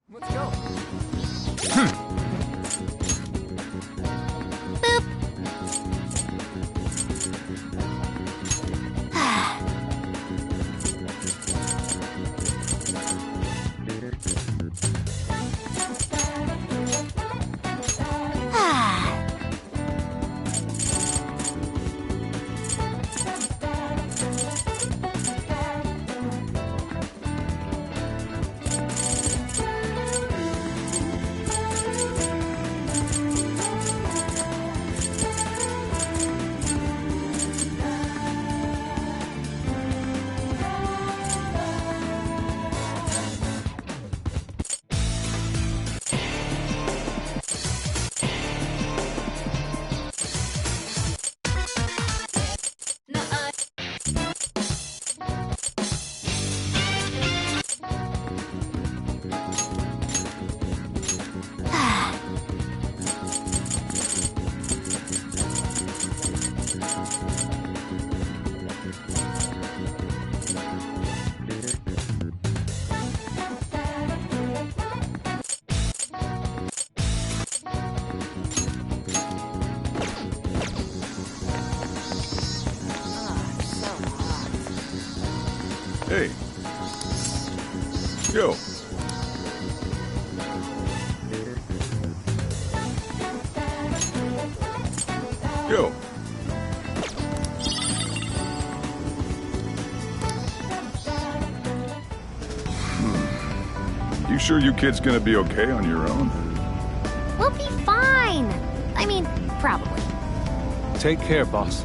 Let's go. Boop. Hey. Yo. Yo. You sure you kids gonna be okay on your own? We'll be fine. I mean, probably. Take care, boss.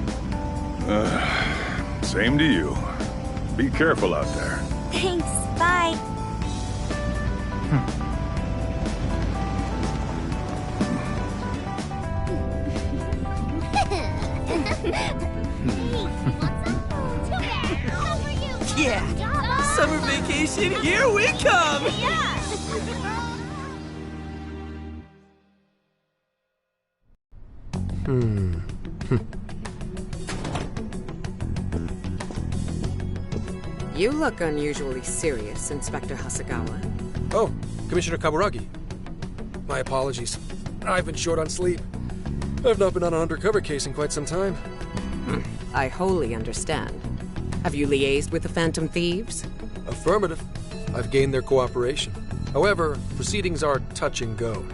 Same to you. Be careful out there. Thanks. Bye. Yeah! Summer vacation, here we come! You look unusually serious, Inspector Hasagawa. Oh, Commissioner Kaburagi. My apologies. I've been short on sleep. I've not been on an undercover case in quite some time. I wholly understand. Have you liaised with the Phantom Thieves? Affirmative. I've gained their cooperation. However, proceedings are touch and go.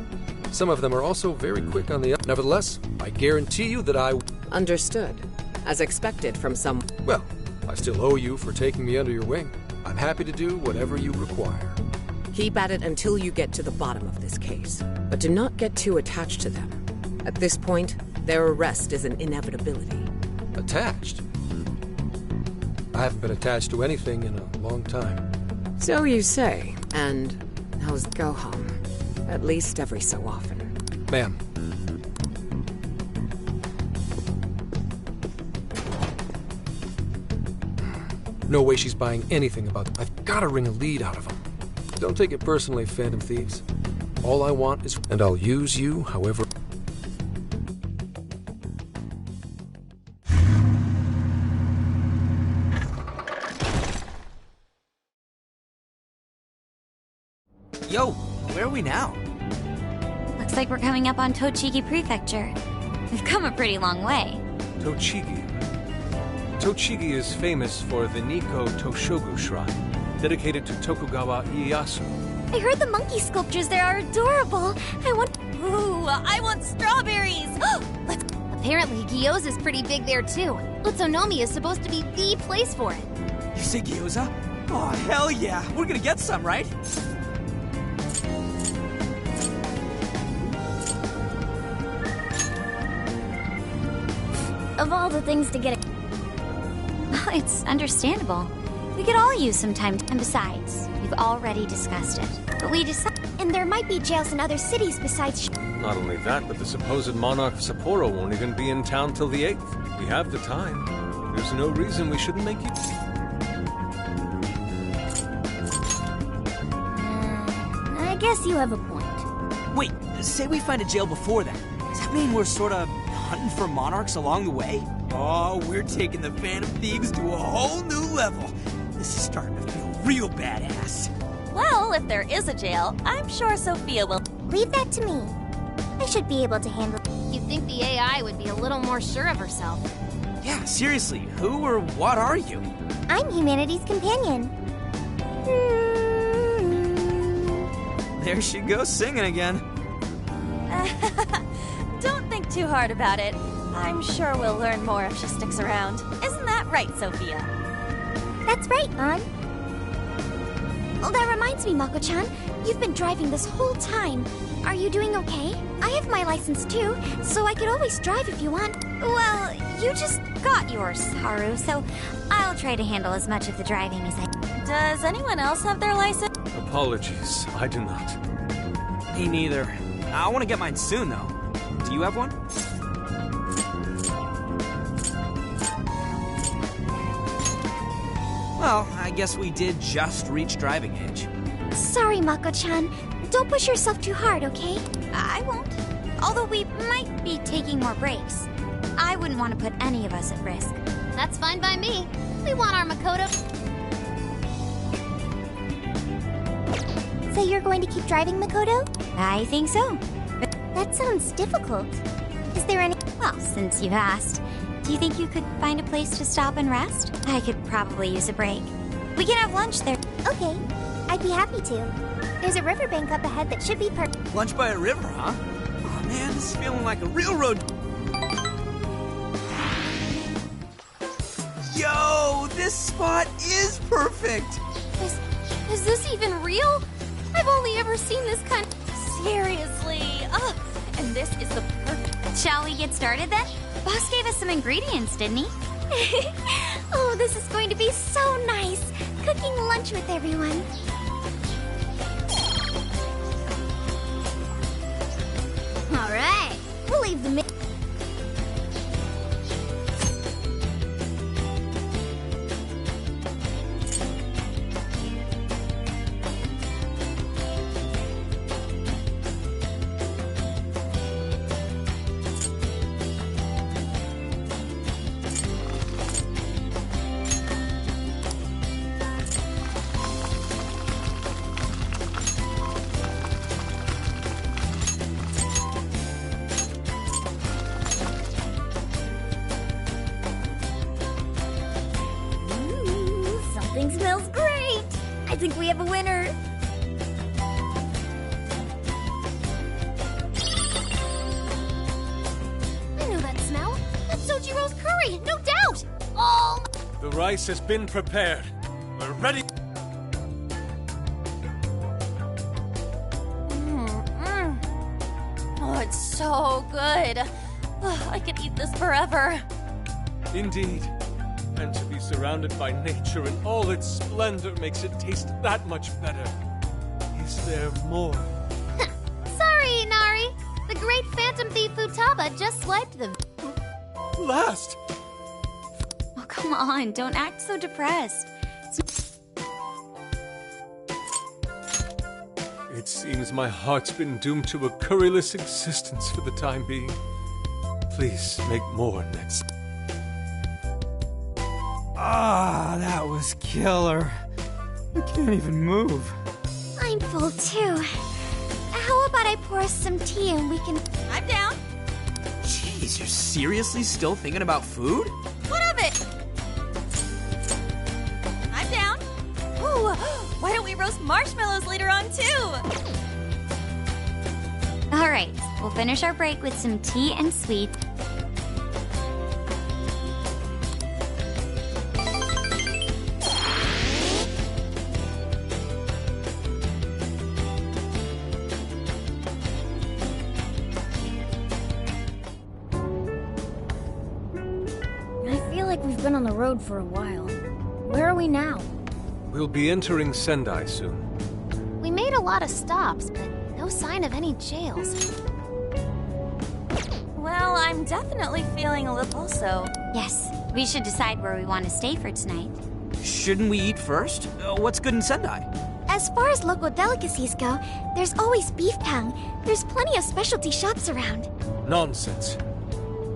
Some of them are also very quick on the up. Nevertheless, I guarantee you that I... Understood. As expected from some... Well, I still owe you for taking me under your wing. I'm happy to do whatever you require. Keep at it until you get to the bottom of this case. But do not get too attached to them. At this point, their arrest is an inevitability. Attached? I haven't been attached to anything in a long time. So you say. And how's go home? At least every so often. Ma'am. No way she's buying anything about them. I've got to wring a lead out of them. Don't take it personally, Phantom Thieves. All I want is... And I'll use you however... Yo, where are we now? Looks like we're coming up on Tochigi Prefecture. We've come a pretty long way. Tochigi. Tochigi is famous for the Nikko Toshogu Shrine, dedicated to Tokugawa Ieyasu. I heard the monkey sculptures there are adorable. Ooh, I want strawberries. Let's... Apparently, Gyoza's pretty big there too. Utsunomiya is supposed to be the place for it. You say gyoza? Oh, hell yeah! We're gonna get some, right? Of all the things to get... It's understandable. We could all use some time, and besides, we've already discussed it. But we decided... And there might be jails in other cities besides... Not only that, but the supposed monarch of Sapporo won't even be in town till the 8th. We have the time. There's no reason we shouldn't make use. I guess you have a point. Wait, say we find a jail before that. Does that mean we're sorta hunting for monarchs along the way? Oh, we're taking the Phantom Thieves to a whole new level. This is starting to feel real badass. Well, if there is a jail, I'm sure Sophia will. Leave that to me. I should be able to handle it. You'd think the AI would be a little more sure of herself. Yeah, seriously, who or what are you? I'm humanity's companion. There she goes singing again. Don't think too hard about it. I'm sure we'll learn more if she sticks around. Isn't that right, Sophia? That's right, An. Oh, that reminds me, Mako-chan. You've been driving this whole time. Are you doing okay? I have my license too, so I could always drive if you want. Well, you just got yours, Haru, so I'll try to handle as much of the driving as I can. Does anyone else have their license? Apologies, I do not. Me neither. I want to get mine soon, though. Do you have one? Well, I guess we did just reach driving age. Sorry, Mako-chan. Don't push yourself too hard, okay? I won't. Although we might be taking more breaks. I wouldn't want to put any of us at risk. That's fine by me. We want our Makoto. So you're going to keep driving, Makoto? I think so. That sounds difficult. Is there any... Well, since you've asked, do you think you could find a place to stop and rest? I could probably use a break. We can have lunch there. Okay, I'd be happy to. There's a riverbank up ahead that should be Lunch by a river, huh? Oh man, this is feeling like a real road. Yo, this spot is perfect! Is this even real? I've only ever seen this kind. Seriously? Ugh. And this is the perfect... Shall we get started then? Boss gave us some ingredients, didn't he? Oh, this is going to be so nice. Cooking lunch with everyone. All right. We'll leave the... Something smells great. I think we have a winner. I know that smell. That's Sojiro's curry, no doubt. Oh. The rice has been prepared. We're ready. Oh, it's so good. Ugh, I could eat this forever. Indeed. And to be surrounded by nature in all its splendor makes it taste that much better. Is there more? Sorry, Inari. The great phantom thief Futaba just swiped the... Last! Oh, come on, don't act so depressed. It seems my heart's been doomed to a curryless existence for the time being. Please make more next. Ah, that was killer. I can't even move. I'm full too. How about I pour us some tea and we can... I'm down. Jeez, you're seriously still thinking about food? What of it? I'm down. Ooh, why don't we roast marshmallows later on too? All right, we'll finish our break with some tea and sweets. I feel like we've been on the road for a while. Where are we now? We'll be entering Sendai soon. We made a lot of stops, but no sign of any jails. Well, I'm definitely feeling a little also. Yes, we should decide where we want to stay for tonight. Shouldn't we eat first? What's good in Sendai? As far as local delicacies go, there's always beef tongue. There's plenty of specialty shops around. Nonsense.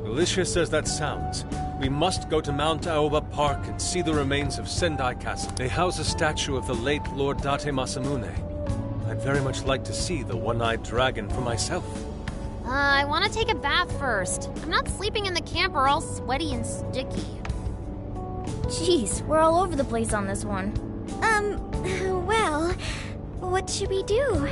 Delicious as that sounds, we must go to Mount Aoba Park and see the remains of Sendai Castle. They house a statue of the late Lord Date Masamune. I'd very much like to see the one-eyed dragon for myself. I want to take a bath first. I'm not sleeping in the camper all sweaty and sticky. Jeez, we're all over the place on this one. Well, what should we do?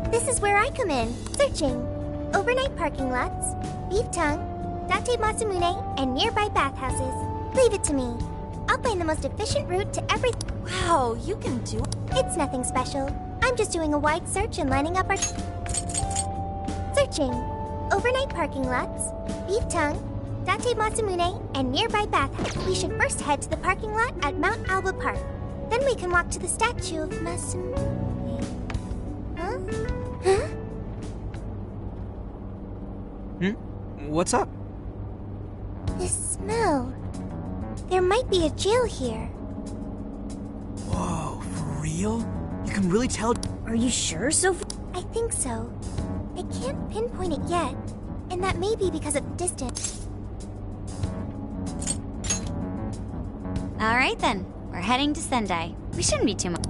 This is where I come in. Searching. Overnight parking lots, beef tongue, Date Masamune, and nearby bathhouses. Leave it to me. I'll find the most efficient route to every... Wow, you can do it. It's nothing special. I'm just doing a wide search and lining up our... Searching. Overnight parking lots, beef tongue, Date Masamune, and nearby bathhouse. We should first head to the parking lot at Mount Alba Park. Then we can walk to the statue of Masamune. Huh? Huh? What's up? This smell. There might be a jail here. Whoa, for real? You can really tell? Are you sure, Sophie? I think so. I can't pinpoint it yet, and that may be because of distance. All right then, we're heading to Sendai. We shouldn't be too much.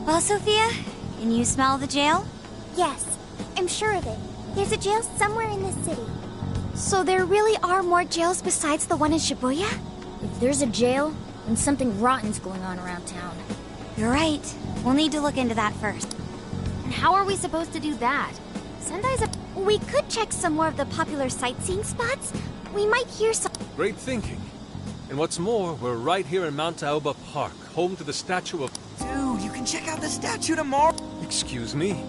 Well, Sophia, can you smell the jail? Yes, I'm sure of it. There's a jail somewhere in this city. So there really are more jails besides the one in Shibuya? If there's a jail, then something rotten's going on around town. You're right. We'll need to look into that first. And how are we supposed to do that? Sendai's a... We could check some more of the popular sightseeing spots. We might hear some... Great thinking. And what's more, we're right here in Mount Aoba Park, home to the statue of... Dude, you can check out the statue tomorrow. Excuse me?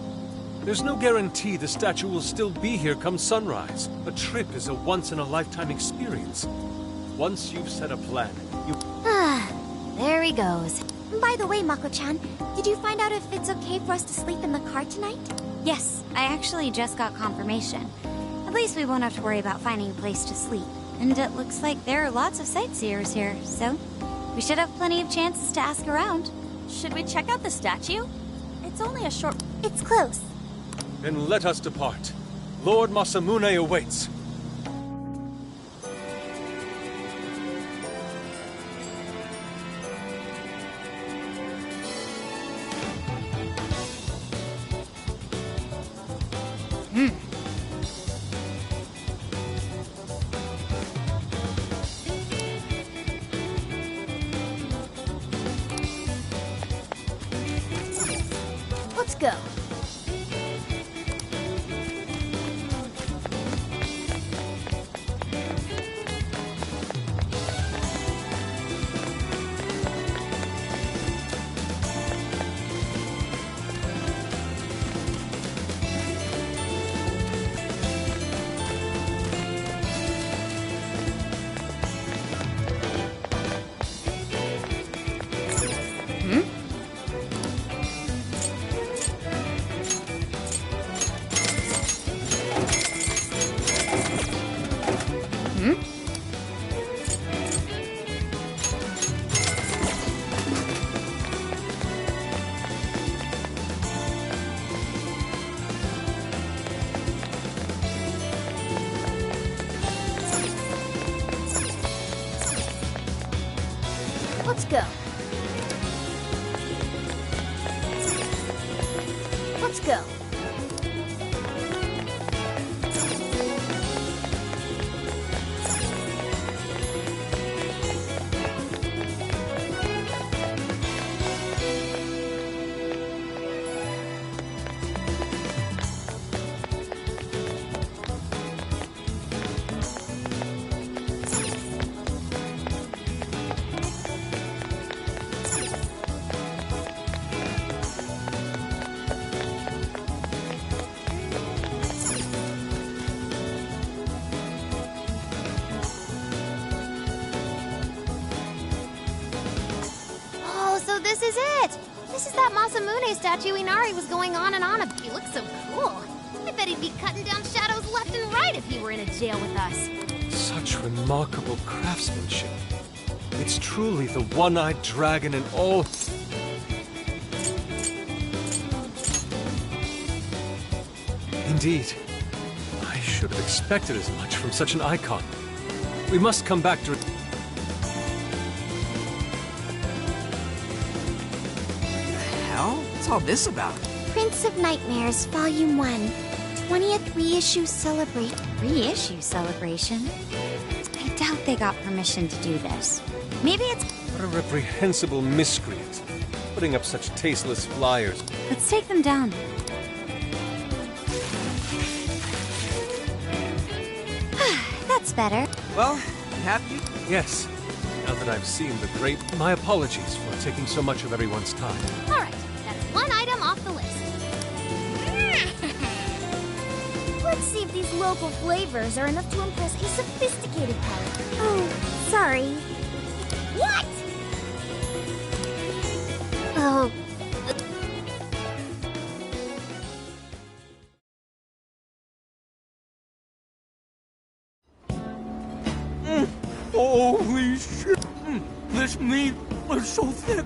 There's no guarantee the statue will still be here come sunrise. A trip is a once-in-a-lifetime experience. Once you've set a plan, you... There he goes. By the way, Mako-chan, did you find out if it's okay for us to sleep in the car tonight? Yes, I actually just got confirmation. At least we won't have to worry about finding a place to sleep. And it looks like there are lots of sightseers here, so we should have plenty of chances to ask around. Should we check out the statue? It's only a short... It's close. Then let us depart. Lord Masamune awaits. Let's go. Let's go. Let's go. So this is it! This is that Masamune statue Inari was going on and on about. He looks so cool. I bet he'd be cutting down shadows left and right if he were in a jail with us. Such remarkable craftsmanship. It It's truly the one-eyed dragon in all... Indeed. I should have expected as much from such an icon. We must come back to... Hell? What's all this about? Prince of Nightmares, Volume 1. 20th reissue celebration. Reissue celebration? I doubt they got permission to do this. Maybe it's... What a reprehensible miscreant. Putting up such tasteless flyers. Let's take them down. That's better. Well, have you? Yes. Now that I've seen the great... My apologies for taking so much of everyone's time. All right, that's one item off the list. Let's see if these local flavors are enough to impress a sophisticated palate. Oh, sorry. What? Oh. Holy shit! This meat is so thick,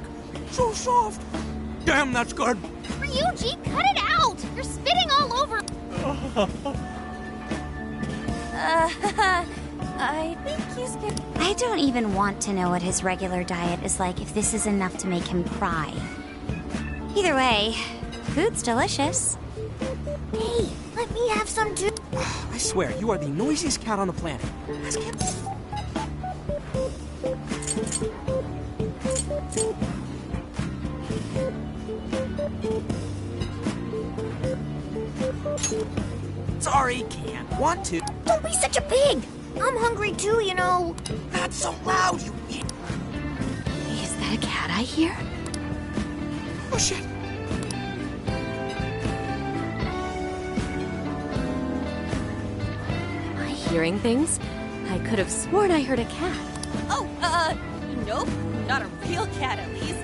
so soft. Damn, that's good. Ryuji, cut it out! You're spitting all over. I think he's good. I don't even want to know what his regular diet is like if this is enough to make him cry. Either way, food's delicious. Hey, let me have some too. I swear, you are the noisiest cat on the planet. Ask him. Sorry, can't. Want to. Don't be such a pig! I'm hungry too, you know. Not so loud, you idiot. Is that a cat I hear? Oh, shit. Am I hearing things? I could have sworn I heard a cat. Oh, nope. Not a real cat, at least.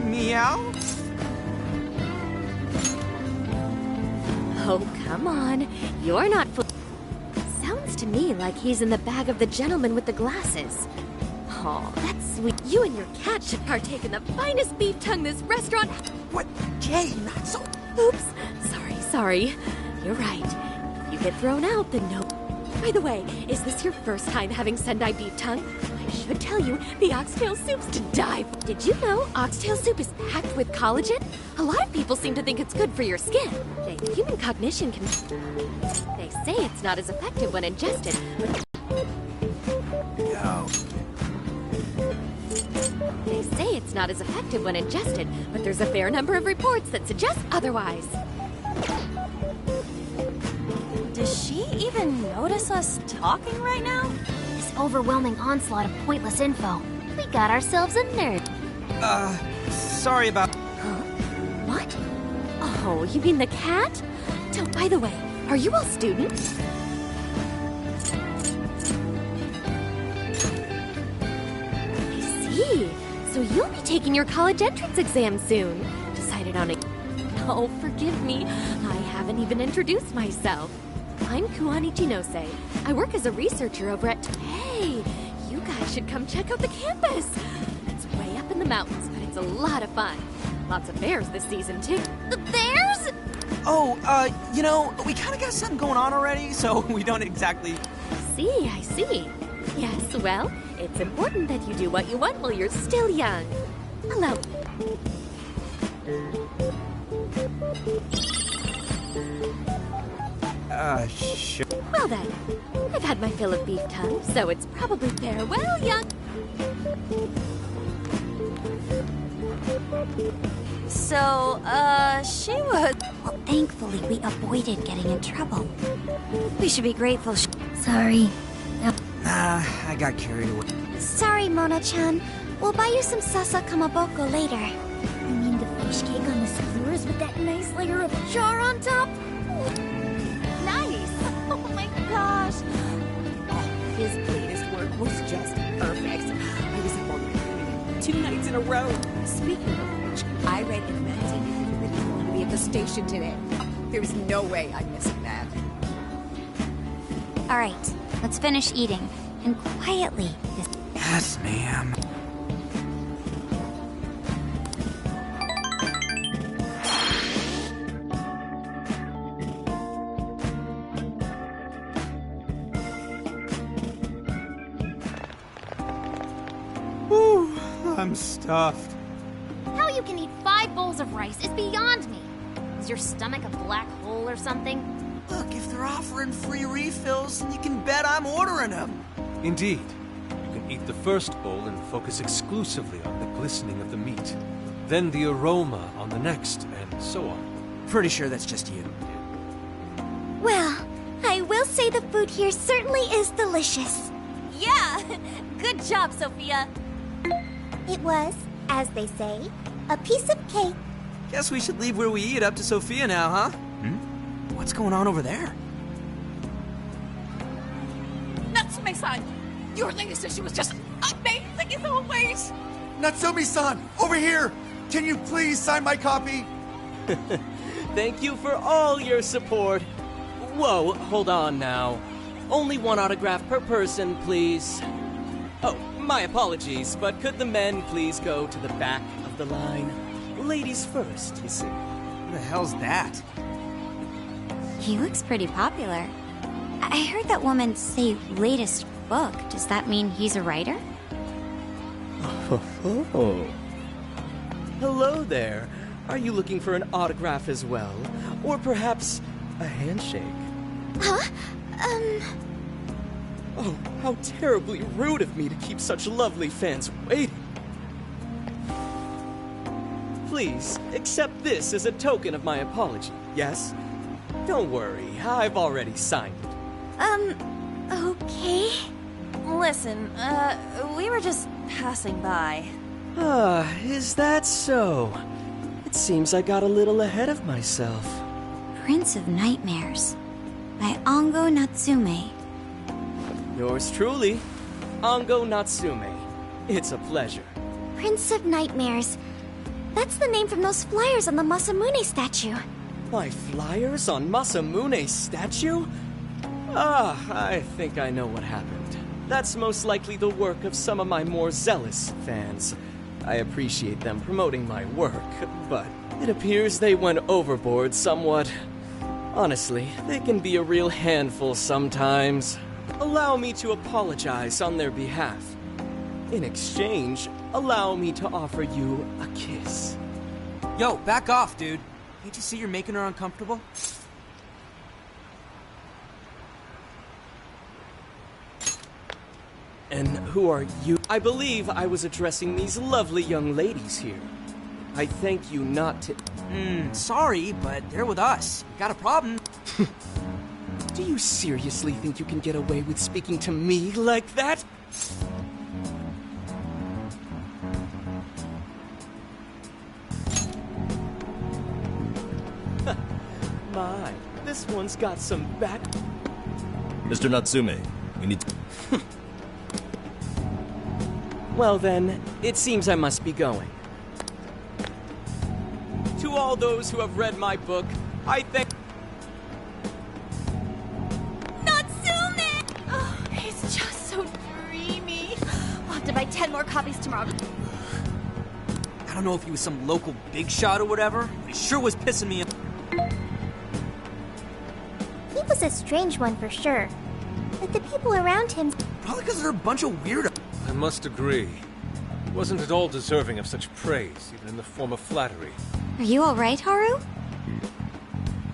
Meow? Oh, come on. You're not Sounds to me like he's in the bag of the gentleman with the glasses. Oh, that's sweet. You and your cat should partake in the finest beef tongue this restaurant... What? Jay, not so... Oops. Sorry. You're right. If you get thrown out, then no... By the way, is this your first time having Sendai beef tongue? I should tell you, the oxtail soup's to die for. Did you know oxtail soup is packed with collagen? A lot of people seem to think it's good for your skin. Human cognition can... They say it's not as effective when ingested, but... They say it's not as effective when ingested, but there's a fair number of reports that suggest otherwise. Does she even notice us talking right now? This overwhelming onslaught of pointless info. We got ourselves a nerd. Sorry about... Huh? What? Oh, you mean the cat? So, by the way, are you all students? I see. So you'll be taking your college entrance exam soon. Decided on a... Oh, forgive me. I haven't even introduced myself. I'm Kuani Chinose. I work as a researcher over at... Hey, you guys should come check out the campus. It's way up in the mountains, but it's a lot of fun. Lots of bears this season, too. The bears? Oh, you know, we kind of got something going on already, so we don't exactly... I see. Yes, well, it's important that you do what you want while you're still young. Hello. Sure. Well then, I've had my fill of beef tongue, so it's probably farewell, young... So, she was... Well, thankfully, we avoided getting in trouble. We should be grateful Sorry. I got carried away. Sorry, Mona-chan. We'll buy you some sasa kamaboko later. I mean the fish cake on the skewers with that nice layer of char on top? nice. Oh my gosh. His latest work was just perfect. I was up on 2 nights in a row. Speaking of which, I read in the magazine that he's going to be at the station today. There's no way I'm missing that. All right, let's finish eating. and quietly. Yes, ma'am. Whew, I'm stuffed. How you can eat 5 bowls of rice is beyond me. Is your stomach a black hole or something? Look, if they're offering free refills, you can bet I'm ordering them. Indeed. You can eat the first bowl and focus exclusively on the glistening of the meat. Then the aroma on the next, and so on. Pretty sure that's just you. Well, I will say the food here certainly is delicious. Yeah! Good job, Sophia. It was, as they say, a piece of cake. Guess we should leave where we eat up to Sophia now, huh? What's going on over there? Natsume-san, your latest issue was just amazing as always. Natsumi-san, over here! Can you please sign my copy? Thank you for all your support. Whoa, hold on now. Only 1 autograph per person, please. Oh, my apologies, but could the men please go to the back of the line? Ladies first, you see. What the hell's that? He looks pretty popular. I heard that woman say latest book. Does that mean he's a writer? Oh. Hello there. Are you looking for an autograph as well? Or perhaps a handshake? Huh? Oh, how terribly rude of me to keep such lovely fans waiting. Please, accept this as a token of my apology, yes? Don't worry, I've already signed it. Okay. Listen, we were just passing by. Ah, is that so? It seems I got a little ahead of myself. Prince of Nightmares by Ango Natsume. Yours truly, Ango Natsume. It's a pleasure. Prince of Nightmares. That's the name from those flyers on the Masamune statue. My flyers on Masamune's statue? Ah, I think I know what happened. That's most likely the work of some of my more zealous fans. I appreciate them promoting my work, but it appears they went overboard somewhat. Honestly, they can be a real handful sometimes. Allow me to apologize on their behalf. In exchange, allow me to offer you a kiss. Yo, back off, dude. Can't you see you're making her uncomfortable? And who are you? I believe I was addressing these lovely young ladies here. I thank you not to... Sorry, but they're with us. Got a problem? Do you seriously think you can get away with speaking to me like that? My, this one's got some back... Mr. Natsume, we need to... Well then, it seems I must be going. To all those who have read my book, I thank... Natsume! Oh, it's just so dreamy. I'll have to buy 10 more copies tomorrow. I don't know if he was some local big shot or whatever, but he sure was pissing me off. He was a strange one for sure. But the people around him... Probably because they're a bunch of weirdos. I must agree. He wasn't at all deserving of such praise, even in the form of flattery. Are you alright, Haru?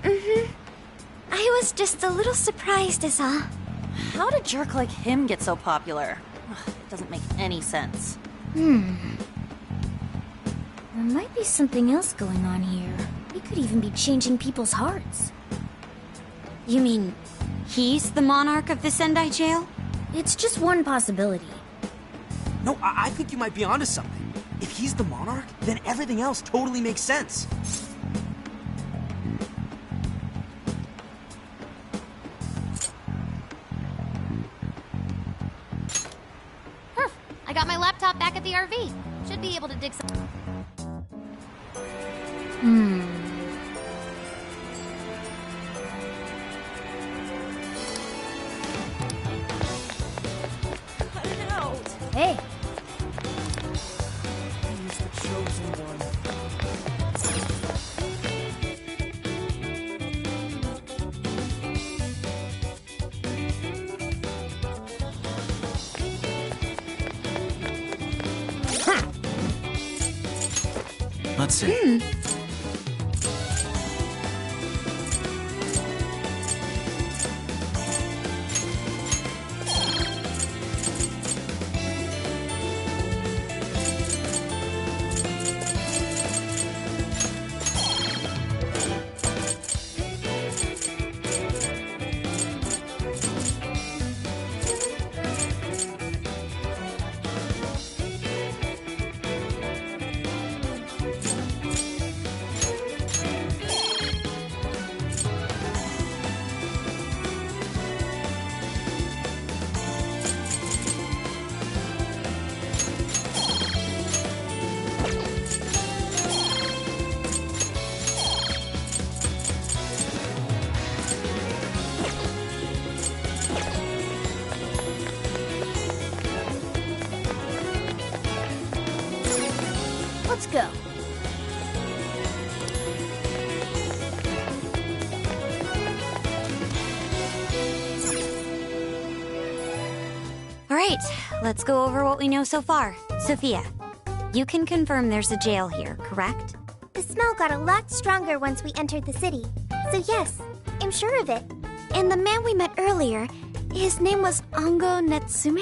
Mm-hmm. I was just a little surprised is all. How did a jerk like him get so popular? It doesn't make any sense. There might be something else going on here. He could even be changing people's hearts. You mean, he's the monarch of the Sendai jail? It's just one possibility. No, I think you might be onto something. If he's the monarch, then everything else totally makes sense. I got my laptop back at the RV. Should be able to dig some... Hey. He's the chosen one. Let's see. Let's go. All right, let's go over what we know so far. Sophia, you can confirm there's a jail here, correct? The smell got a lot stronger once we entered the city. So yes, I'm sure of it. And the man we met earlier, his name was Ango Natsume?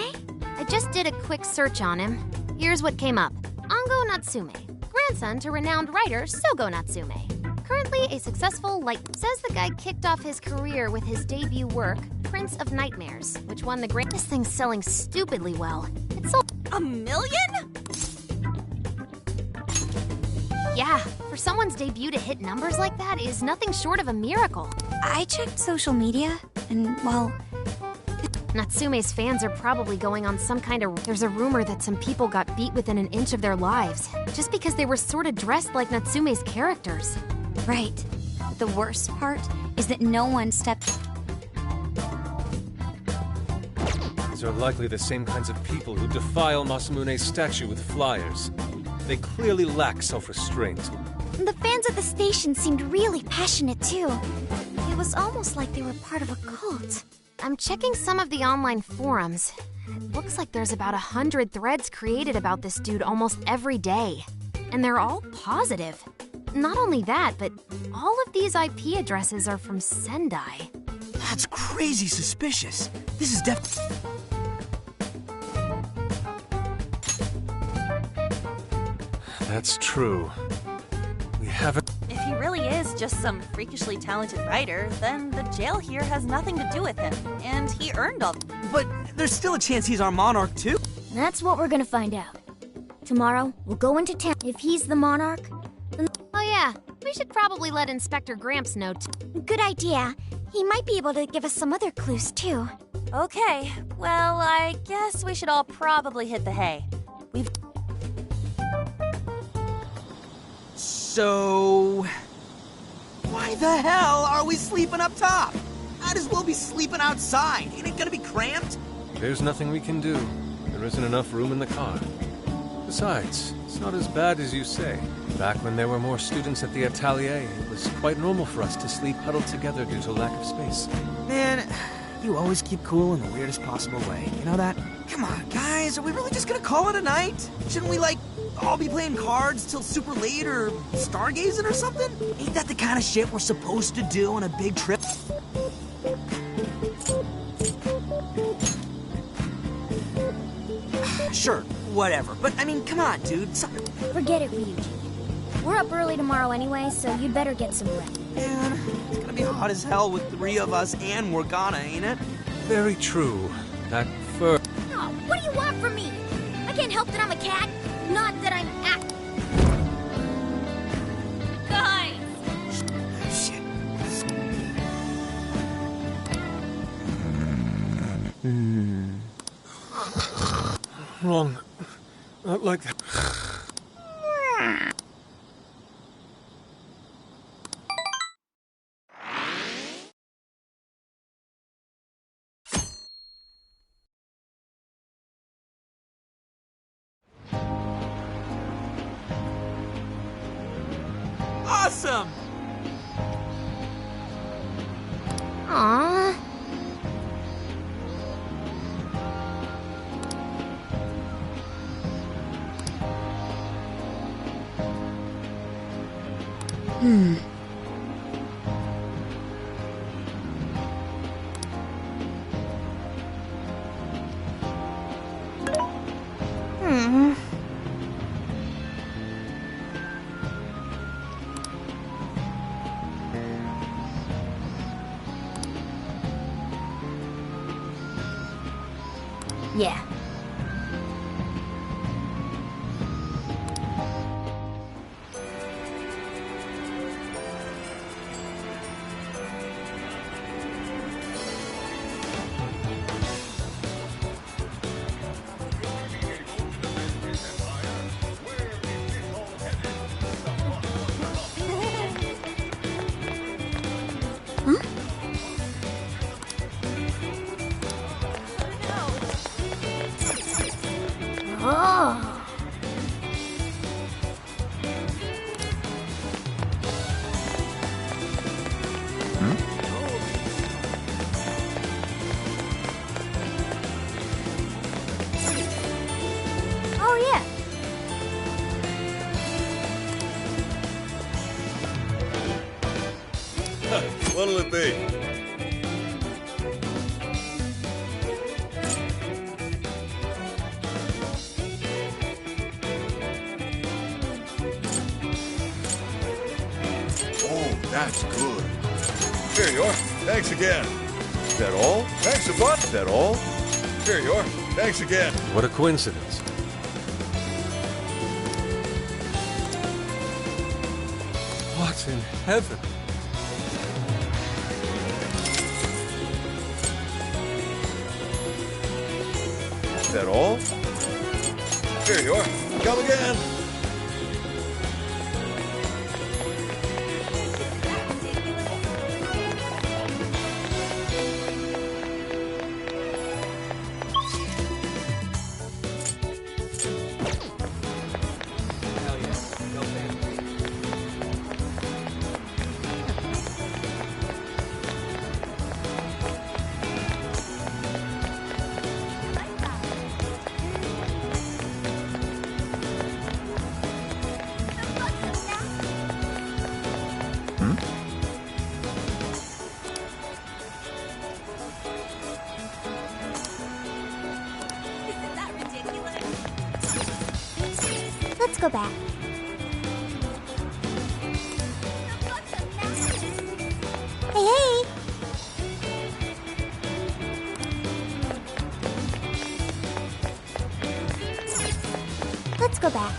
I just did a quick search on him. Here's what came up. Ango Natsume, grandson to renowned writer Sogo Natsume. Currently a successful says the guy kicked off his career with his debut work, Prince of Nightmares, which won the great. This thing's selling stupidly well. It sold $1 million? Yeah, for someone's debut to hit numbers like that is nothing short of a miracle. I checked social media, and well, Natsume's fans are probably going on some kind of... There's a rumor that some people got beat within an inch of their lives, just because they were sort of dressed like Natsume's characters. Right. The worst part is that no one stepped... These are likely the same kinds of people who defile Masamune's statue with flyers. They clearly lack self-restraint. The fans at the station seemed really passionate, too. It was almost like they were part of a cult. I'm checking some of the online forums. It looks like there's about 100 threads created about this dude almost every day. And they're all positive. Not only that, but all of these IP addresses are from Sendai. That's crazy suspicious. This is That's true. We haven't... If he really is just some freakishly talented writer, then the jail here has nothing to do with him, and he earned all. But there's still a chance he's our monarch, too. That's what we're gonna find out. Tomorrow, we'll go into town. If he's the monarch, then... Oh yeah, we should probably let Inspector Gramps know Good idea. He might be able to give us some other clues, too. Okay, well, I guess we should all probably hit the hay. We've... So... why the hell are we sleeping up top? Might as well be sleeping outside. Ain't it gonna be cramped? There's nothing we can do. There isn't enough room in the car. Besides, it's not as bad as you say. Back when there were more students at the atelier, it was quite normal for us to sleep huddled together due to lack of space. Man, you always keep cool in the weirdest possible way. You know that? Come on, guys, are we really just gonna call it a night? Shouldn't we, all be playing cards till super late or stargazing or something? Ain't that the kind of shit we're supposed to do on a big trip? Sure, whatever. But, I mean, come on, dude. Forget it, Ryuji. We're up early tomorrow anyway, so you'd better get some rest. Man, it's gonna be hot as hell with 3 of us and Morgana, ain't it? Very true. That fur... Oh, what do you want from me? I can't help that I'm a cat. Not that I'm Guys! Shit. Wrong. Not like that. awesome! Aww. Yeah. Oh. Oh yeah. What'll it be? That's good. Here you are. Thanks again. Is that all? Thanks a bunch. Is that all? Here you are. Thanks again. What a coincidence. What in heaven? Is that all? Here you are. Come again. Let's go back. Hey, hey! Let's go back.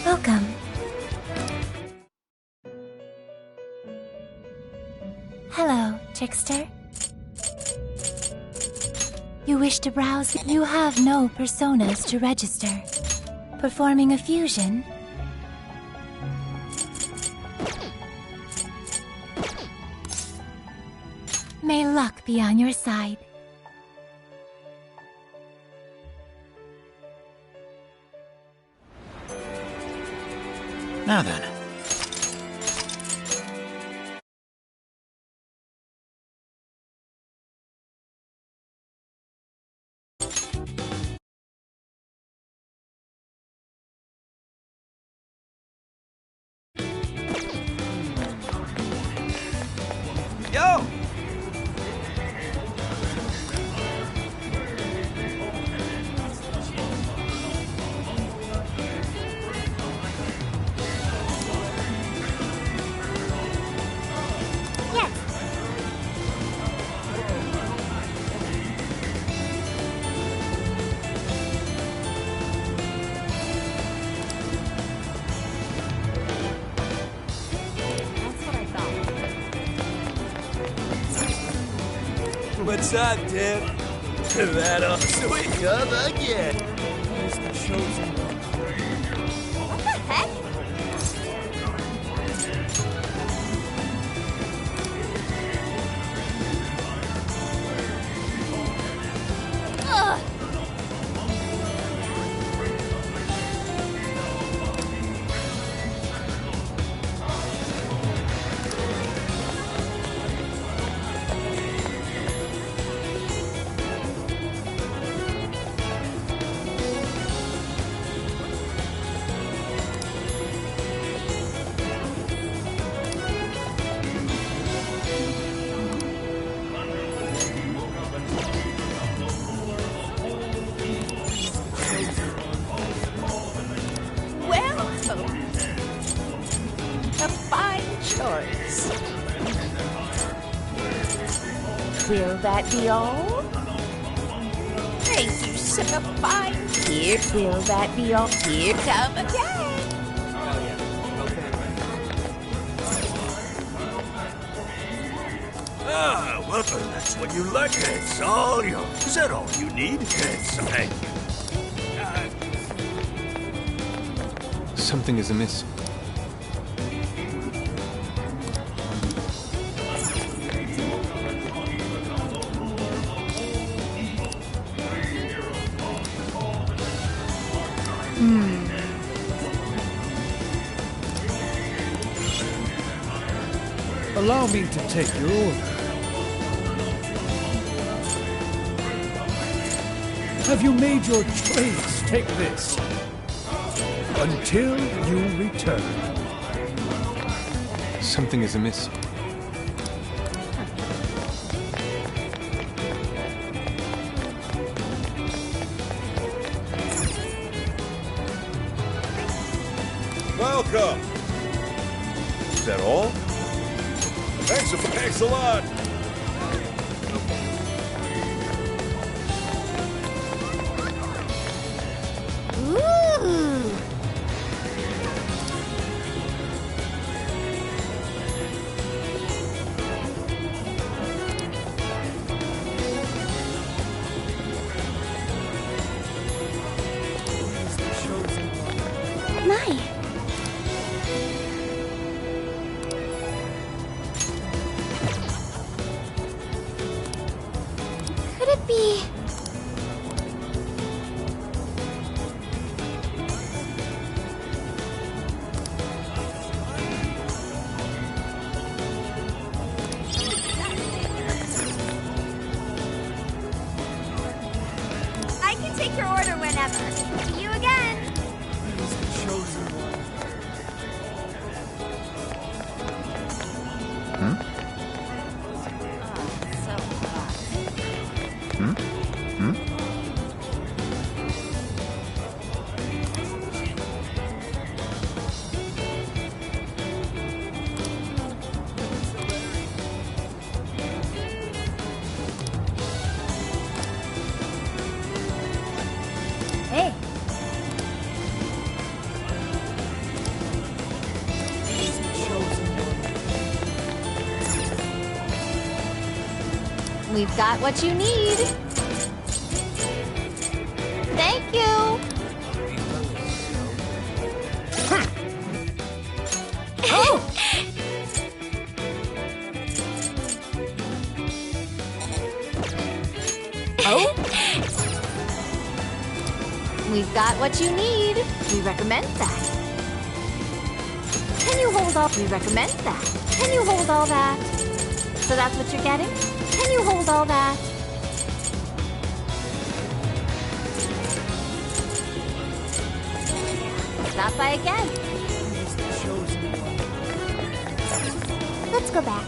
Welcome. Hello, trickster. You wish to browse? You have no personas to register. Performing a fusion? May luck be on your side. Now then. Yo! What's up, dude? That awesome. We come again. He's the chosen one. Will that be all? Thank you, sugar fine. Here, will that be all? Here come again. Ah, well, that's what you like. It's all yours. Is that all you need? Thank you. Something is amiss. Allow me to take your order. Have you made your choice? Take this. Until you return. Something is amiss. Welcome. Is that all? Thanks a lot. Ooh. My. Could it be? I can take your order whenever. See you again. Hey. We've got what you need. Thank you. Oh! Oh? We've got what you need. We recommend that. Can you hold all? We recommend that. Can you hold all that? So that's what you're getting? Can you hold all that? Stop by again. Let's go back.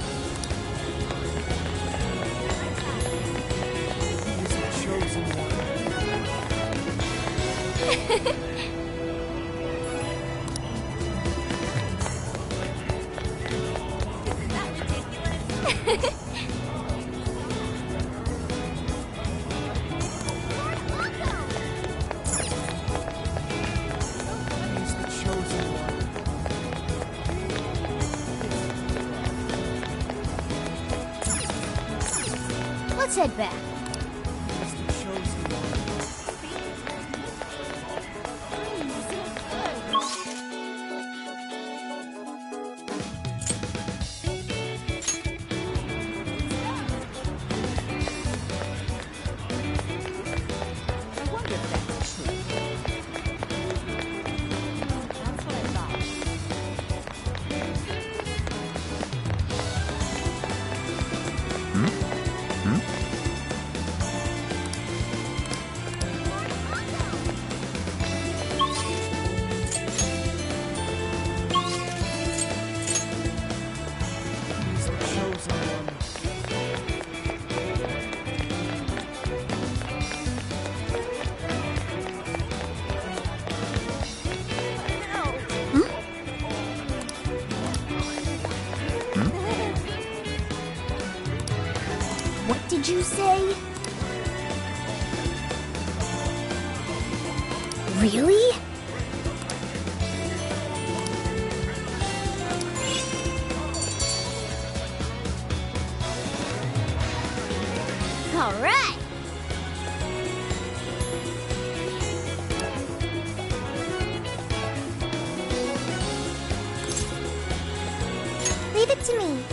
Let's head back. did you say? Really? All right. Leave it to me.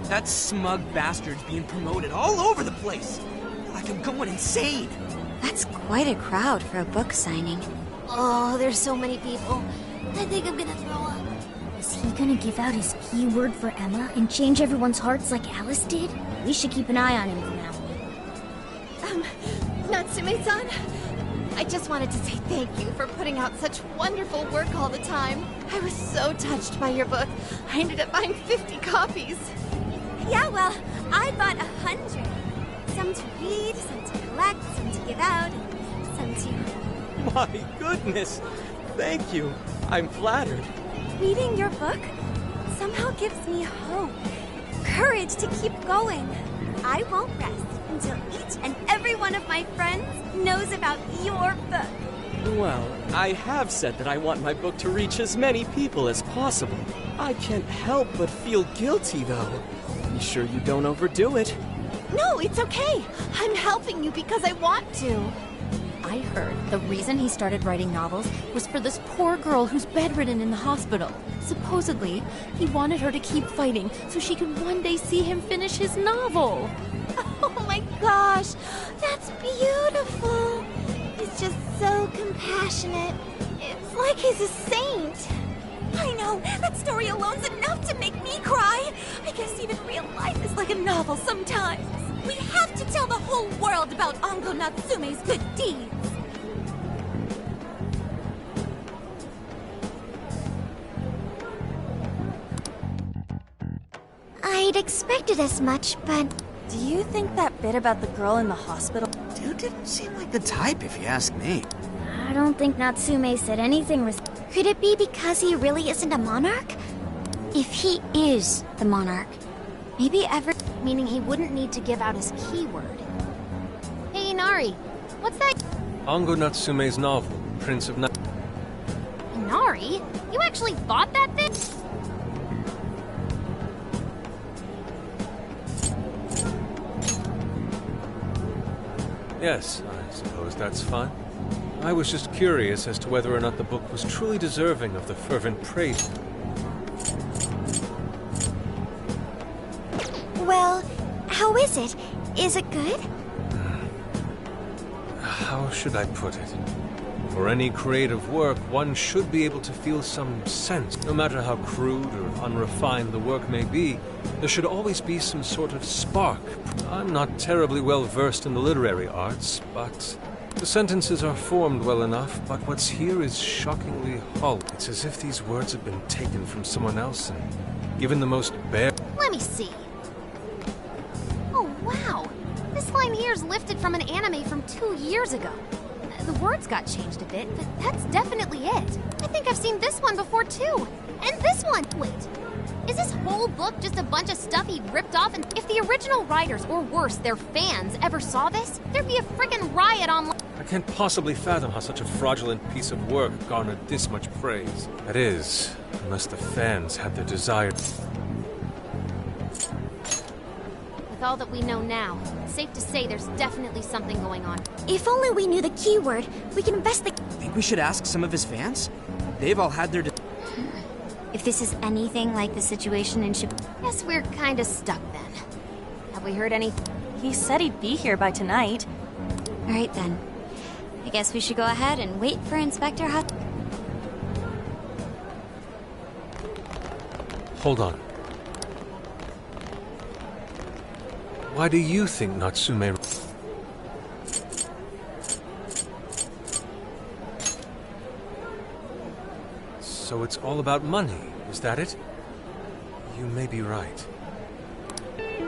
That smug bastard's being promoted all over the place. Like I'm going insane. That's quite a crowd for a book signing. Oh, there's so many people. I think I'm gonna throw up. Is he gonna give out his keyword for Emma and change everyone's hearts like Alice did? We should keep an eye on him for now. Natsume-san, I just wanted to say thank you for putting out such wonderful work all the time. I was so touched by your book. I ended up buying 50 copies. Yeah, well, I bought 100. Some to read, some to collect, some to give out, and some to... My goodness! Thank you. I'm flattered. Reading your book somehow gives me hope, courage to keep going. I won't rest until each and every one of my friends knows about your book. Well, I have said that I want my book to reach as many people as possible. I can't help but feel guilty, though. Be sure you don't overdo it. No, it's okay. I'm helping you because I want to. I heard the reason he started writing novels was for this poor girl who's bedridden in the hospital. Supposedly, he wanted her to keep fighting so she could one day see him finish his novel. Oh my gosh, that's beautiful. He's just so compassionate. It's like he's a saint. I know, that story alone's enough to make me cry. I guess even real life is like a novel sometimes. We have to tell the whole world about Ango Natsume's good deeds. I'd expected as much, but... Do you think that bit about the girl in the hospital... Dude didn't seem like the type, if you ask me. I don't think Natsume said anything Could it be because he really isn't a monarch? If he is the monarch, maybe meaning he wouldn't need to give out his keyword. Hey, Inari, what's that? Ango Natsume's novel, Prince of Night. Inari? You actually bought that thing? Yes, I suppose that's fine. I was just curious as to whether or not the book was truly deserving of the fervent praise. Well, how is it? Is it good? How should I put it? For any creative work, one should be able to feel some sense. No matter how crude or unrefined the work may be, there should always be some sort of spark. I'm not terribly well versed in the literary arts, but the sentences are formed well enough, but what's here is shockingly hollow. It's as if these words have been taken from someone else and given the most bare... Let me see. Oh, wow. This line here is lifted from an anime from 2 years ago. The words got changed a bit, but that's definitely it. I think I've seen this one before, too. And this one. Wait. Is this whole book just a bunch of stuff he'd ripped off? And if the original writers, or worse, their fans, ever saw this, there'd be a friggin' riot online. I can't possibly fathom how such a fraudulent piece of work garnered this much praise. That is, unless the fans had their desired... With all that we know now, it's safe to say there's definitely something going on. If only we knew the keyword, we can investigate. Think we should ask some of his fans? They've all had their... If this is anything like the situation in Guess we're kinda stuck then. Have we heard anything? He said he'd be here by tonight. Alright then. I guess we should go ahead and wait for Inspector Hut. Hold on. Why do you think Natsume... So it's all about money, is that it? You may be right.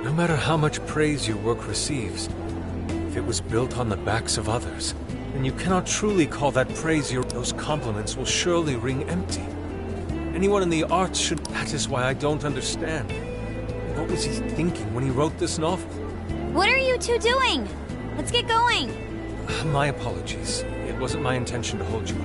No matter how much praise your work receives, if it was built on the backs of others, then you cannot truly call that praise those compliments will surely ring empty. Anyone in the arts should... That is why I don't understand. What was he thinking when he wrote this novel? What are you two doing? Let's get going. My apologies. It wasn't my intention to hold you up.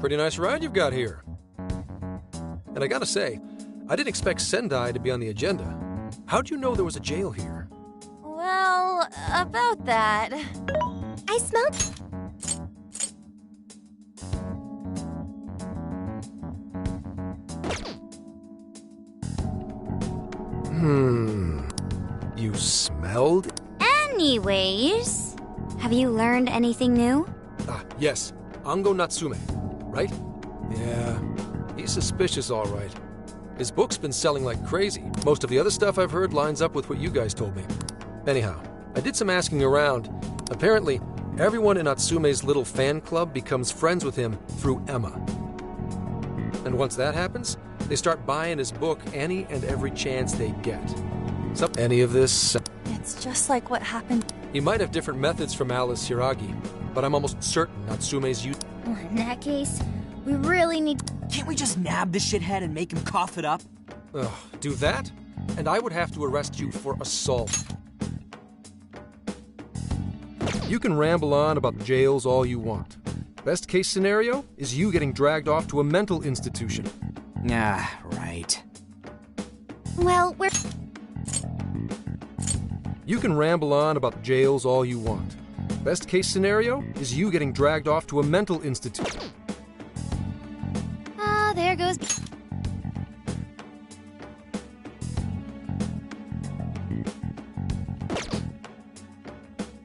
Pretty nice ride you've got here. And I gotta say, I didn't expect Sendai to be on the agenda. How'd you know there was a jail here? Well, about that. I smelled... You smelled? Anyways, have you learned anything new? Ah, yes. Ango Natsume, right? Yeah, he's suspicious all right. His book's been selling like crazy. Most of the other stuff I've heard lines up with what you guys told me. Anyhow, I did some asking around. Apparently, everyone in Natsume's little fan club becomes friends with him through Emma. And once that happens, they start buying his book any and every chance they get. So, any of this... It's just like what happened. He might have different methods from Alice Hiragi, but I'm almost certain Natsume's use... In that case, we really need... Can't we just nab this shithead and make him cough it up? Ugh, do that? And I would have to arrest you for assault. You can ramble on about jails all you want. Best case scenario is you getting dragged off to a mental institution. Ah, right. Well, we're... You can ramble on about jails all you want. Best case scenario is you getting dragged off to a mental institution. Ah, there goes...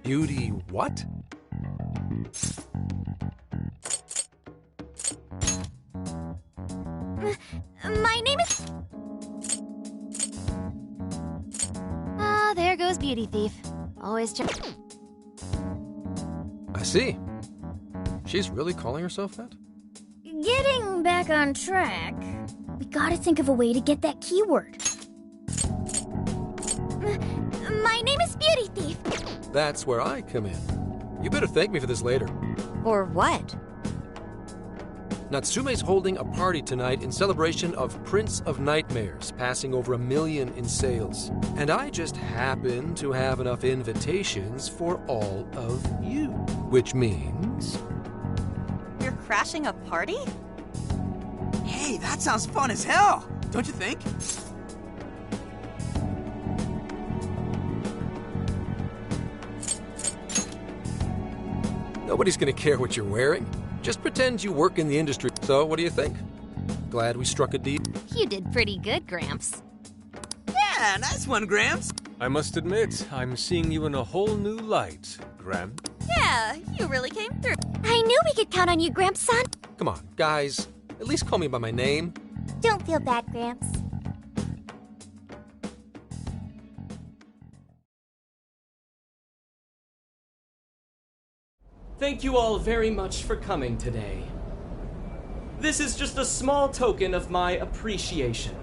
Beauty what? My name is... Ah, there goes Beauty Thief. Always check... I see. She's really calling herself that? Getting back on track, we gotta think of a way to get that keyword. My name is Beauty Thief. That's where I come in. You better thank me for this later. Or what? Natsume's holding a party tonight in celebration of Prince of Nightmares, passing over 1 million in sales. And I just happen to have enough invitations for all of you. Which means... You're crashing a party? Hey, that sounds fun as hell, don't you think? Nobody's gonna care what you're wearing. Just pretend you work in the industry. So, what do you think? Glad we struck a deal? You did pretty good, Gramps. Yeah, nice one, Gramps. I must admit, I'm seeing you in a whole new light, Gram. Yeah, you really came through. I knew we could count on you, Gramps-son. Come on, guys. At least call me by my name. Don't feel bad, Gramps. Thank you all very much for coming today. This is just a small token of my appreciation.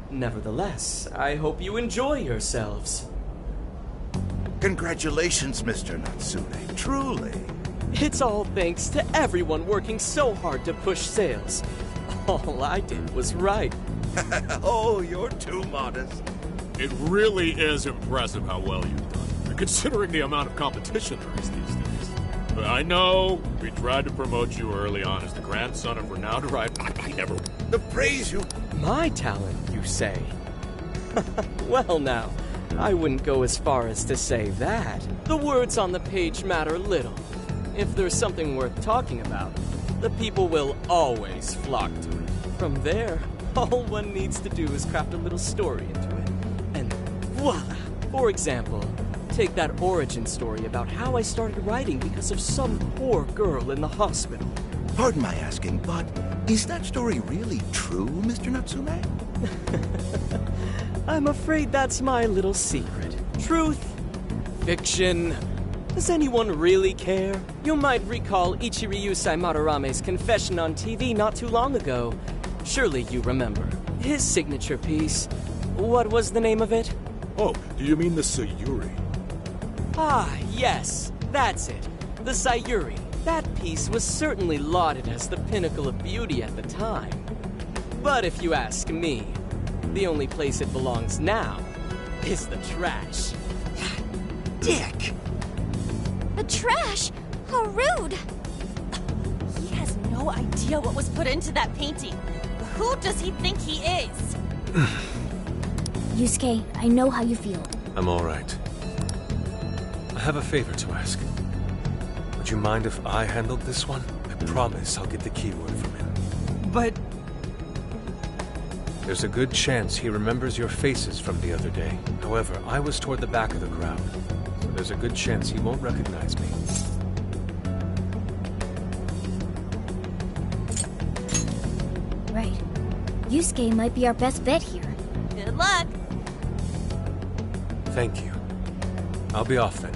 Nevertheless, I hope you enjoy yourselves. Congratulations, Mr. Natsume. Truly. It's all thanks to everyone working so hard to push sales. All I did was write. Oh, you're too modest. It really is impressive how well you've done, considering the amount of competition there is these days. But I know we tried to promote you early on as the grandson of renowned writer. I never... The praise you... My talent, you say? Well now, I wouldn't go as far as to say that. The words on the page matter little. If there's something worth talking about, the people will always flock to it. From there, all one needs to do is craft a little story into it. And voila! For example, take that origin story about how I started writing because of some poor girl in the hospital. Pardon my asking, but is that story really true, Mr. Natsume? I'm afraid that's my little secret. Truth, fiction, Does anyone really care? You might recall Ichiryusai Madarame's confession on TV not too long ago. Surely you remember. His signature piece. What was the name of it? Oh, do you mean the Sayuri? Ah, yes. That's it. The Sayuri. That piece was certainly lauded as the pinnacle of beauty at the time. But if you ask me, the only place it belongs now is the trash. Dick! The trash? How rude! He has no idea what was put into that painting. Who does he think he is? Yusuke, I know how you feel. I'm all right. I have a favor to ask. Would you mind if I handled this one? I promise I'll get the keyword from him. But... There's a good chance he remembers your faces from the other day. However, I was toward the back of the crowd, so there's a good chance he won't recognize me. Right. Yusuke might be our best bet here. Good luck! Thank you. I'll be off then.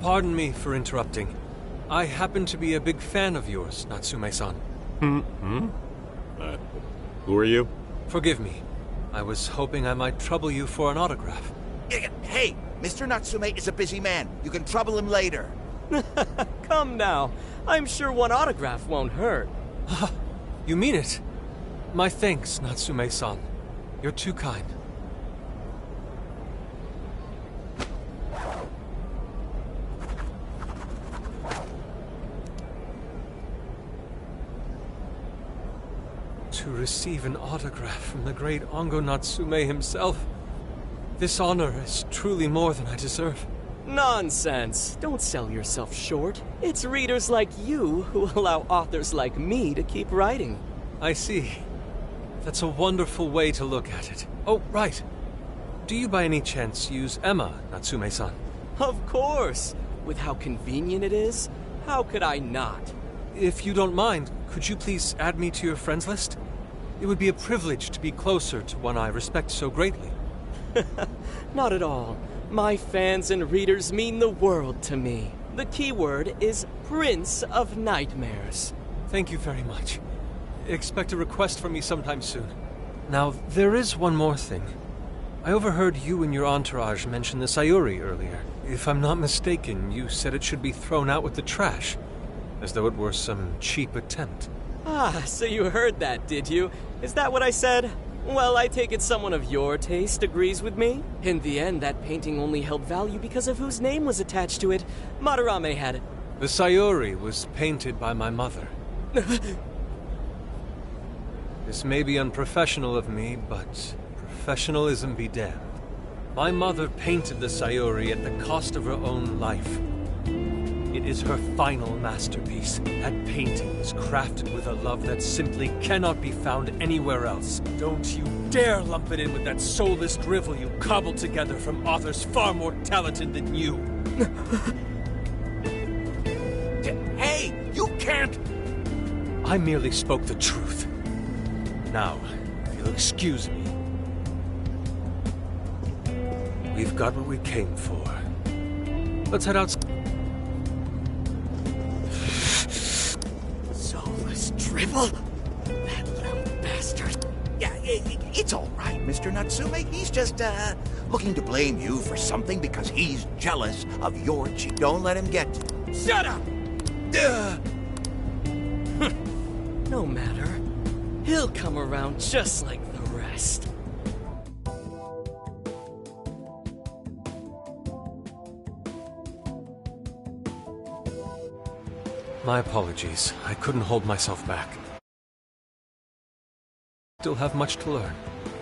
Pardon me for interrupting. I happen to be a big fan of yours, Natsume-san. Who are you? Forgive me. I was hoping I might trouble you for an autograph. Hey, Mr. Natsume is a busy man. You can trouble him later. Come now. I'm sure one autograph won't hurt. You mean it? My thanks, Natsume-san. You're too kind. To receive an autograph from the great Ongo Natsume himself. This honor is truly more than I deserve. Nonsense. Don't sell yourself short. It's readers like you who allow authors like me to keep writing. I see. That's a wonderful way to look at it. Oh, right. Do you by any chance use Emma, Natsume-san? Of course. With how convenient it is, how could I not? If you don't mind, could you please add me to your friends list? It would be a privilege to be closer to one I respect so greatly. Not at all. My fans and readers mean the world to me. The keyword is Prince of Nightmares. Thank you very much. Expect a request from me sometime soon. Now, there is one more thing. I overheard you and your entourage mention the Sayuri earlier. If I'm not mistaken, you said it should be thrown out with the trash, as though it were some cheap attempt. Ah, so you heard that, did you? Is that what I said? Well, I take it someone of your taste agrees with me. In the end, that painting only held value because of whose name was attached to it. Madarame had it. The Sayuri was painted by my mother. This may be unprofessional of me, but professionalism be damned. My mother painted the Sayuri at the cost of her own life. It is her final masterpiece. That painting is crafted with a love that simply cannot be found anywhere else. Don't you dare lump it in with that soulless drivel you cobbled together from authors far more talented than you. Hey, you can't... I merely spoke the truth. Now, if you'll excuse me. We've got what we came for. Let's head outside. Drivel? That little bastard. Yeah, it's all right, Mr. Natsume. He's just, looking to blame you for something because he's jealous of your cheek. Don't let him get... Shut up! No matter. He'll come around just like the rest. My apologies. I couldn't hold myself back. Still have much to learn.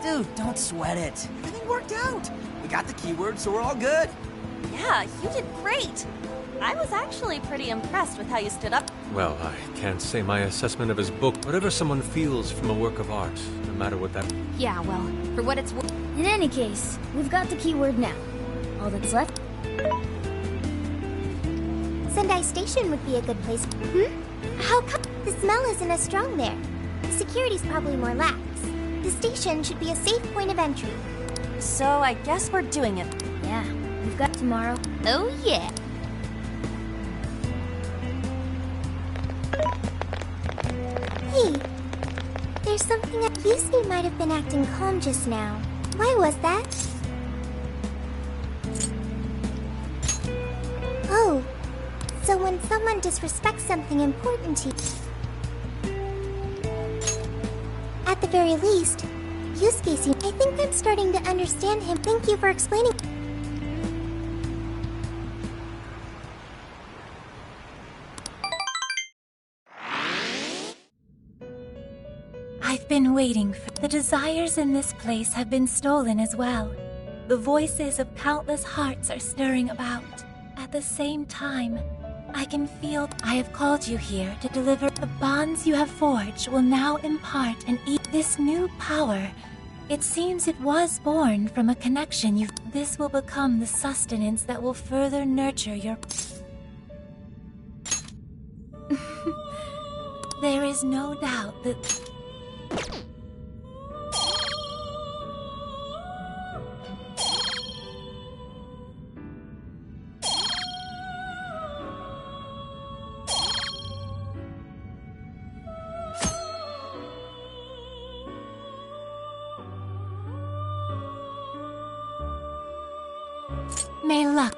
Dude, don't sweat it. Everything worked out. We got the keyword, so we're all good. Yeah, you did great. I was actually pretty impressed with how you stood up. Well, I can't say my assessment of his book. Whatever someone feels from a work of art, no matter what that... Yeah, well, for what it's worth. In any case, we've got the keyword now. All that's left... Sendai Station would be a good place. How come the smell isn't as strong there? The security's probably more lax. The station should be a safe point of entry. So I guess we're doing it. Yeah. got tomorrow. Oh, yeah. Hey, there's something that Yusuke might have been acting calm just now. Why was that? Oh, so when someone disrespects something important to you, at the very least, Yusuke seems... I think I'm starting to understand him. Thank you for explaining. I've been waiting for... The desires in this place have been stolen as well. The voices of countless hearts are stirring about. At the same time, I can feel... I have called you here to deliver... The bonds you have forged will now impart and eat this new power. It seems it was born from a connection you... This will become the sustenance that will further nurture your... There is no doubt that... May luck.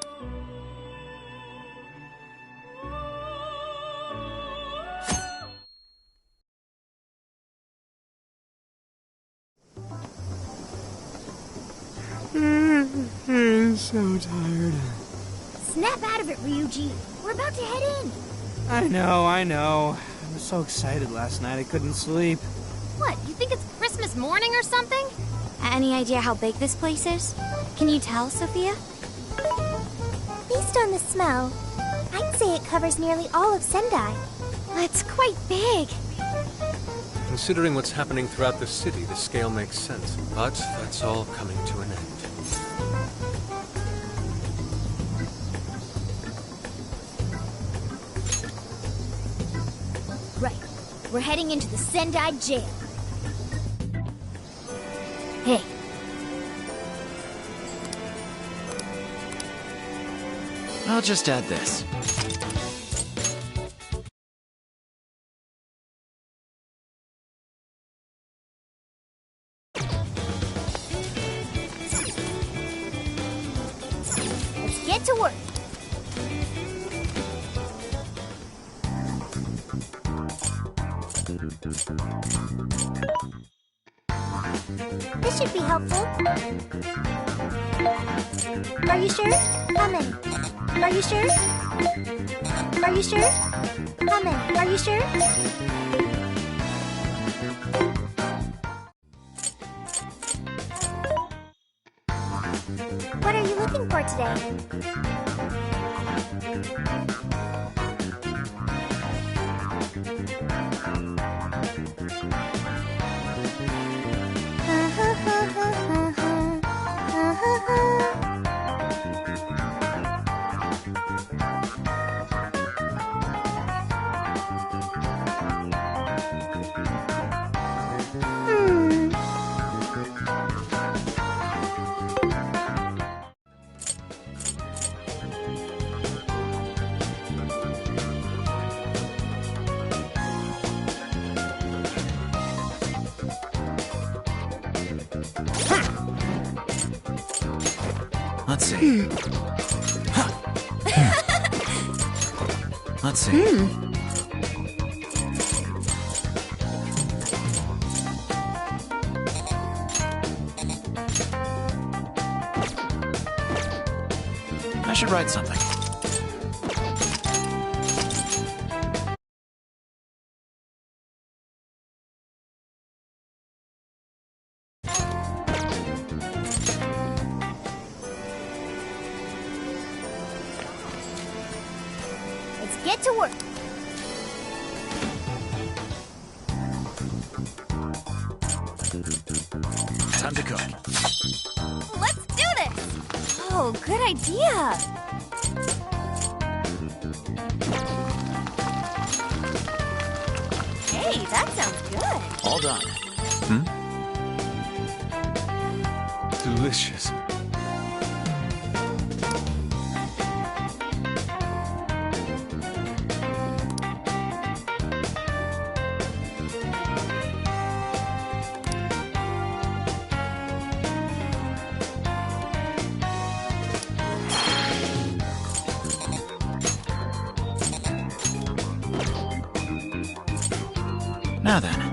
I'm so tired. Snap out of it, Ryuji. We're about to head in. I know. I was so excited last night I couldn't sleep. What, you think it's Christmas morning or something? Any idea how big this place is? Can you tell, Sophia? Based on the smell, I'd say it covers nearly all of Sendai. That's quite big. Considering what's happening throughout the city, the scale makes sense. But that's all coming to an end. Right. We're heading into the Sendai jail. Hey. I'll just add this. Let's get to work. This should be helpful. Are you sure? Come in. Are you sure? Are you sure? Come in. Are you sure? What are you looking for today? Let's see. Let's see. I should write something. Get to work. Time to cook. Let's do this! Oh, good idea! Hey, that sounds good! All done. Delicious. Now then,